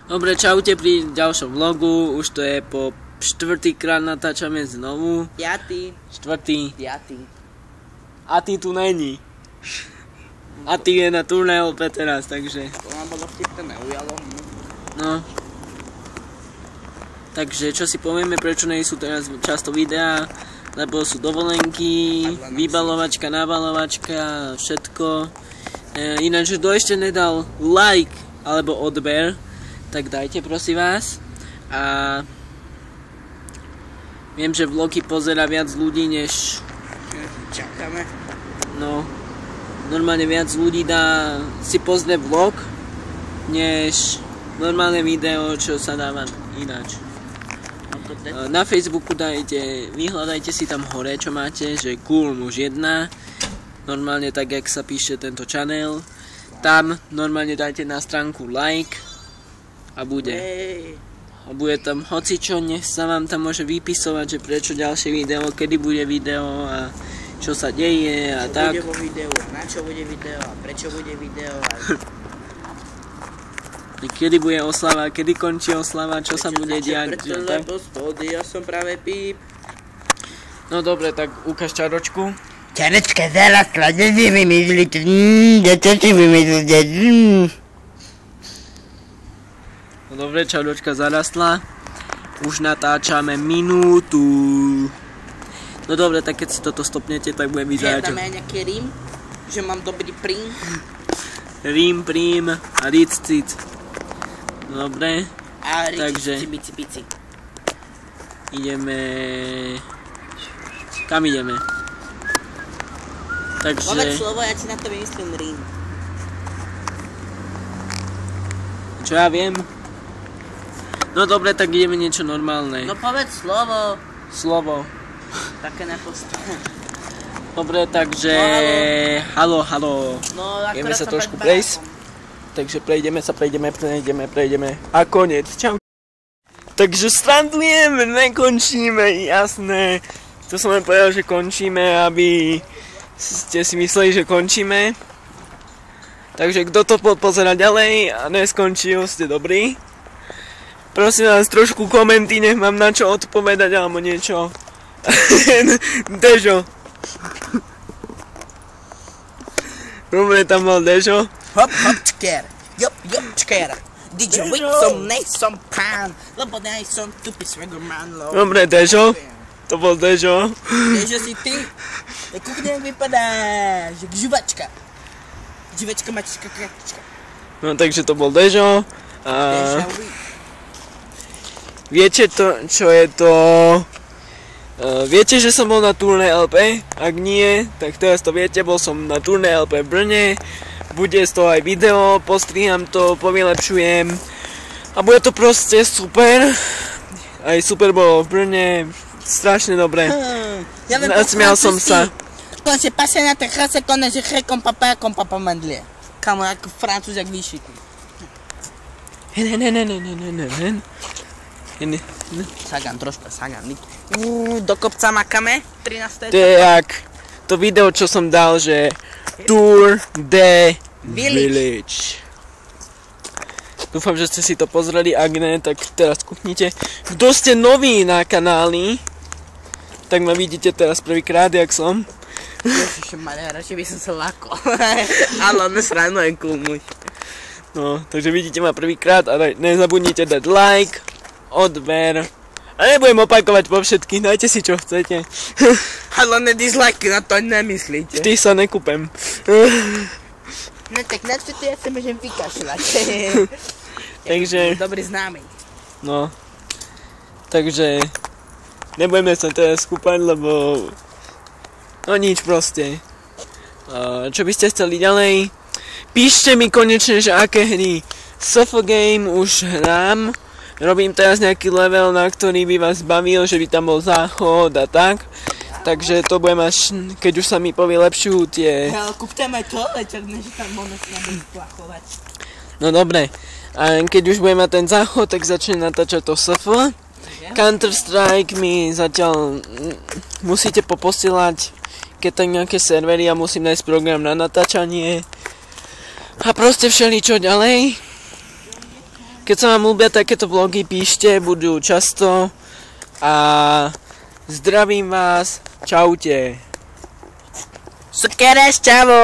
Dobre, čaute pri ďalšom vlogu, už to je po 4. natáčame znovu. 5. 4. 5. A ty tu není. A ty je na turné LP teraz, takže... To nám bolo vtipné, neujalo. No. Takže čo si povieme, prečo nie sú teraz často videá, lebo sú dovolenky, vybalovačka, nabalovačka, všetko. Ináč, kto ešte nedal like alebo odber, tak dajte prosím vás. A viem, že vlogy pozerá viac ľudí, než... Čakáme. No, normálne viac ľudí dá si pozrie vlog, než normálne video, čo sa dáva ináč. Na Facebooku vyhľadajte si tam hore, čo máte, že Cool muž 1. Normálne tak, jak sa píše tento channel. Tam normálne dajte na stránku like a bude. A bude tam hocičo, nech sa vám tam môže vypisovať, že prečo ďalšie video, kedy bude video a čo sa deje a čo tak. Bude vo videu, na čo bude video a prečo bude video a... Kedy bude oslava, kedy končí oslava, čo sa bude diať. Preto, lebo spody, ja som práve píp. No dobre, tak ukáž čaročku. Čaročka zarastla, čo si vymyslíte? Čo si vymyslíte? No dobre, čaročka zarastla. Už natáčame minútu. No dobre, tak keď si toto stopnete, tak bude vyzerať. Je tam aj nejaký rím? Že mám dobrý prím? Rím, prím a ric, cic. Dobre. A takže bici. Ideme... Kam ideme? Takže... Povedz slovo, ja ti na to vymyslím rím. Čo ja viem? No dobre, tak ideme niečo normálne. No povedz slovo. Slovo. Také nepostavné. Dobre, takže... No, halo. No, ideme sa trošku prejsť. Takže prejdeme. A koniec. Čau. Takže strandujeme, nekončíme, jasné. To som len povedal, že končíme, aby ste si mysleli, že končíme. Takže kto to pozerá ďalej a neskončil, ste dobrí. Prosím vás, trošku komenty, nech mám na čo odpovedať alebo niečo. Dežo. Dobre, tam mal Dežo. Hop, čker. Jop, čker. DJ Wixom, nejsom pán, lebo nejsom tupý swaggerman. Dobre, Dežo. To bol Dežo. Dežo si ty. Kúkne, jak vypadáš. Jak žuvačka. Žuvačka, mačička, kratička. No, takže to bol Dežo. Viete to, čo je to... Viete, že som bol na turné LP? Ak nie, tak teraz to viete, bol som na turné LP v Brne. Bude z toho aj video, postriham to, povylepšujem. A bude to proste super. Aj super bolo v Brne, strašne dobre. Nasmial som sa. Quand se passe na terrasse, qu'on a géré comme papa mandlé. Kamo, ako francúz, jak výšitý. Sagám troška. Do kopca makame, 13. To je jak to video, čo som dal, že Tour de Village. Dúfam, že ste si to pozreli, ak ne, tak teraz kúknite. Kto ste noví na kanáli, tak ma vidíte teraz prvýkrát, jak som. Ježišmarja, radšej by som sa lakol. Ale on srano je cool muž. No, takže vidíte ma prvýkrát a nezabudnite dať like, odber. A nebudem opakovať po všetkých, dajte si čo chcete. Ale dislike, na to nemyslíte. Ty sa nekúpem. No tak na čo to ja sa môžem vykašľať. Takže... Dobrý známy. No. Takže... Nebudeme sa teraz kúpať, lebo... No nič proste. Čo by ste chceli ďalej? Píšte mi konečne, že aké hry. SFO Game už hrám. Robím teraz nejaký level, na ktorý by vás bavil, že by tam bol záchod a tak. Takže to budem až, keď už sa mi povylepšujú tie... Kúpte aj to, než tam môžeme sa vyplachovať. No dobre. A keď už budem mať ten záchod, tak začne natáčať to SFO. Counter-Strike mi zatiaľ musíte poposielať, keď tak nejaké servery a musím nájsť program na natáčanie. A proste všeličo ďalej. Keď sa vám ľúbia takéto vlogy, píšte, budú často. A zdravím vás. Čaute. Sukeres, čavo!